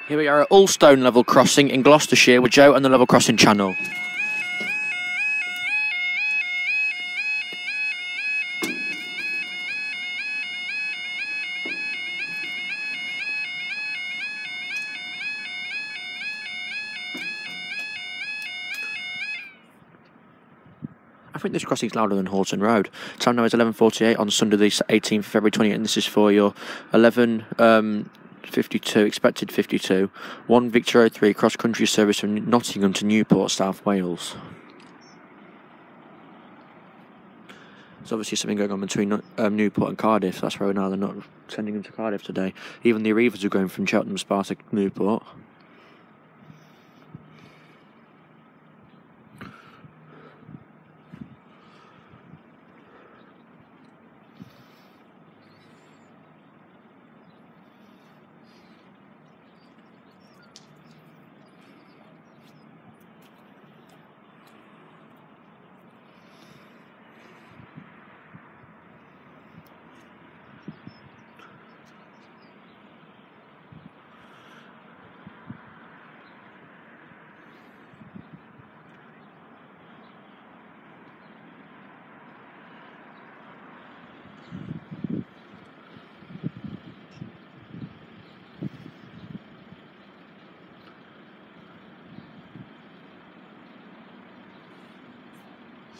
Here we are at Alstone level crossing in Gloucestershire with Joe and the level crossing channel. I think this crossing is louder than Horton Road. Time now is 11:48 on Sunday the 18th of February 20, and this is for your 11:52, expected 52, 1 Victoria 3 cross-country service from Nottingham to Newport, South Wales. There's obviously something going on between Newport and Cardiff. That's why now they're not sending them to Cardiff today. Even the Arrivas are going from Cheltenham Spa to Newport.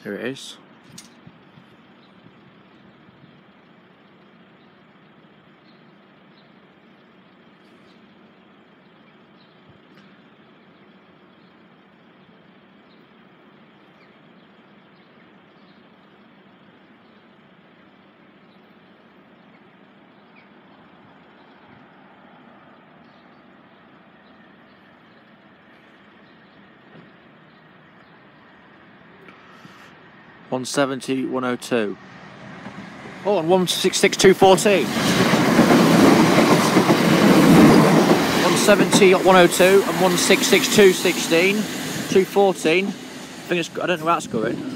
Here it is. $170, $102. Oh, and 166, $214. 170, $102, and 166, $216, $214. I don't know where that's going.